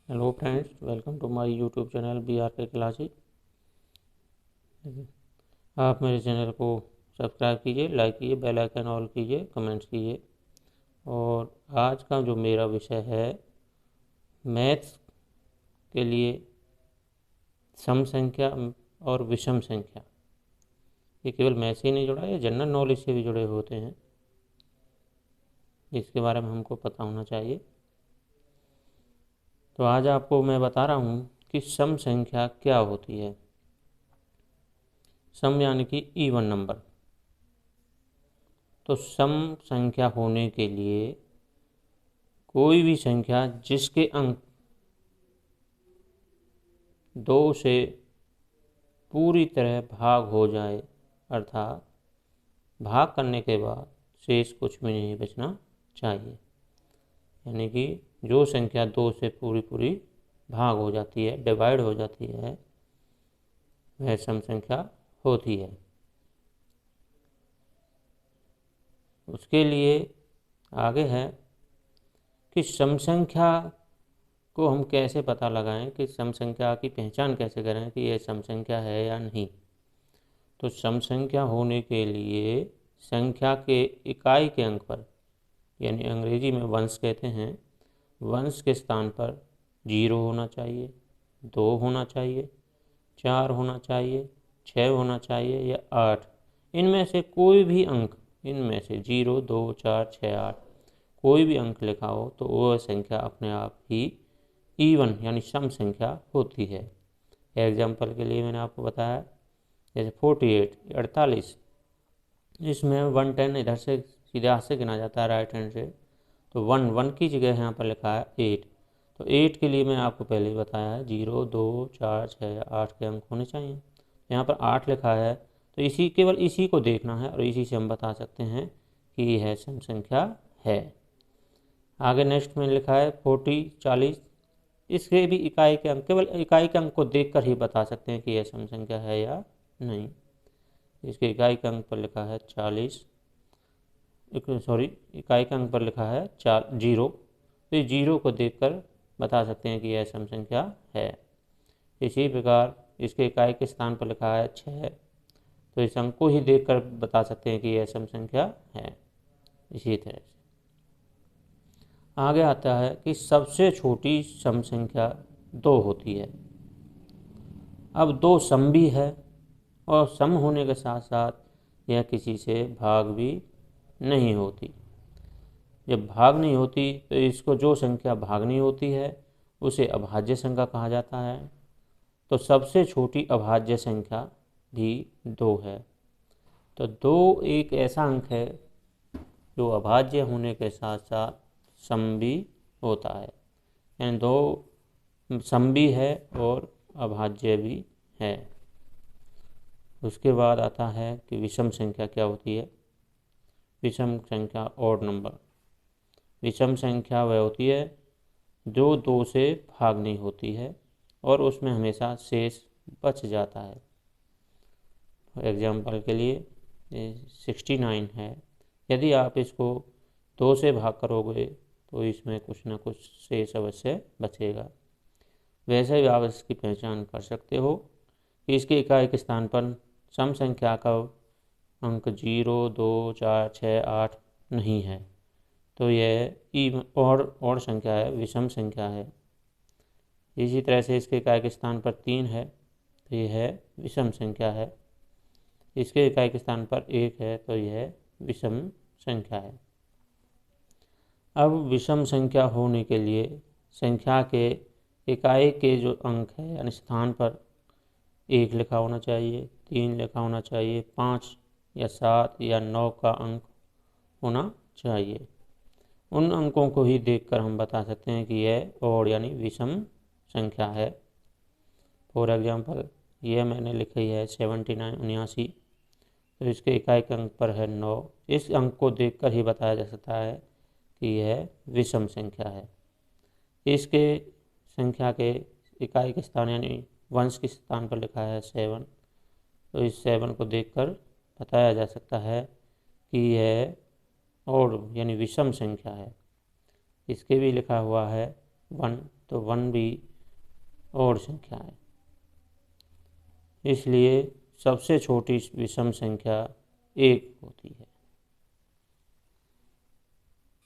Hello friends, welcome to my YouTube channel BRK classes. आप मेरे channel को subscribe कीजिए, लाइक कीजिए, बेल आइकन ऑल कीजिए, कमेंट्स कीजिए। और आज का जो मेरा विषय है मैथ्स के लिए सम संख्या और विषम संख्या। ये केवल मैथ्स ही नहीं जुड़ा है, जनरल नॉलेज से भी जुड़े होते हैं, इसके बारे में हमको पता होना चाहिए। तो आज आपको मैं बता रहा हूँ कि सम संख्या क्या होती है। सम यानी कि इवन नंबर। तो सम संख्या होने के लिए कोई भी संख्या जिसके अंक 2 से पूरी तरह भाग हो जाए, अर्थात भाग करने के बाद शेष कुछ भी नहीं बचना चाहिए, यानी कि जो संख्या 2 से पूरी भाग हो जाती है, डिवाइड हो जाती है, वह सम संख्या होती है। उसके लिए आगे है कि सम संख्या को हम कैसे पता लगाएं, कि सम संख्या की पहचान कैसे करें कि यह सम संख्या है या नहीं। तो सम संख्या होने के लिए संख्या के इकाई के अंक पर, यानी अंग्रेजी में वंश कहते हैं, वंश के स्थान पर 0 होना चाहिए, 2 होना चाहिए, 4 होना चाहिए, 6 होना चाहिए या 8। इनमें से कोई भी अंक, इनमें से 0, 2, 4, 6, 8 कोई भी अंक लिखा हो तो वह संख्या अपने आप ही इवन यानी सम संख्या होती है। एग्जाम्पल के लिए मैंने आपको बताया, जैसे 48 इसमें 110 इधर से सीधे हाथ से गिना जाता है, राइट हैंड से। तो 1 की जगह यहाँ पर लिखा है 8। तो 8 के लिए मैंने आपको पहले ही बताया है 0, 2, 4, 6, 8 के अंक होने चाहिए। यहाँ पर 8 लिखा है, तो केवल इसी को देखना है और इसी से हम बता सकते हैं कि यह सम संख्या है। आगे नेक्स्ट में लिखा है 40 इसके भी इकाई के अंक, केवल इकाई के अंक को देखकर ही बता सकते हैं कि यह सम संख्या है या नहीं। इसके इकाई के अंक पर लिखा है 40, इकाई के अंक पर लिखा है 0। तो इस 0 को देखकर बता सकते हैं कि यह सम संख्या है। इसी प्रकार इसके इकाई के स्थान पर लिखा है 6, तो इस अंक को ही देखकर बता सकते हैं कि यह सम संख्या है। इसी तरह से आगे आता है कि सबसे छोटी सम संख्या 2 होती है। अब 2 सम भी है और सम होने के साथ साथ यह किसी से भाग भी नहीं होती। जब भाग नहीं होती तो इसको, जो संख्या भाग नहीं होती है उसे अभाज्य संख्या कहा जाता है। तो सबसे छोटी अभाज्य संख्या भी 2 है। तो 2 एक ऐसा अंक है जो अभाज्य होने के साथ साथ सम भी होता है, यानी 2 सम भी है और अभाज्य भी है। उसके बाद आता है कि विषम संख्या क्या होती है। विषम संख्या ऑड नंबर। विषम संख्या वह होती है जो 2 से भाग नहीं होती है और उसमें हमेशा शेष बच जाता है। एग्जाम्पल के लिए 69 है, यदि आप इसको 2 से भाग करोगे तो इसमें कुछ ना कुछ शेष अवश्य बचेगा। वैसे भी आप इसकी पहचान कर सकते हो कि इसके इकाई के स्थान पर सम संख्या का अंक 0, 2, 4, 6, 8 नहीं है, तो यह और संख्या है, विषम संख्या है। इसी तरह से इसके इकाई के स्थान पर 3 है, तो यह विषम संख्या है। इसके इकाई के स्थान पर 1 है, तो यह विषम संख्या है। अब विषम संख्या होने के लिए संख्या के इकाई के जो अंक है, यानी स्थान पर 1 लिखा होना चाहिए, 3 लिखा होना चाहिए, 5 या 7 या 9 का अंक होना चाहिए। उन अंकों को ही देखकर हम बता सकते हैं कि यह ऑड यानी विषम संख्या है। फॉर एग्जांपल यह मैंने लिखी है 79 तो इसके इकाई के अंक पर है 9। इस अंक को देखकर ही बताया जा सकता है कि यह विषम संख्या है। इसके संख्या के इकाई के स्थान यानी वंश के स्थान पर लिखा है 7, तो इस 7 को देखकर बताया जा सकता है कि यह ऑड यानी विषम संख्या है। इसके भी लिखा हुआ है 1, तो 1 भी ओड संख्या है। इसलिए सबसे छोटी विषम संख्या 1 होती है।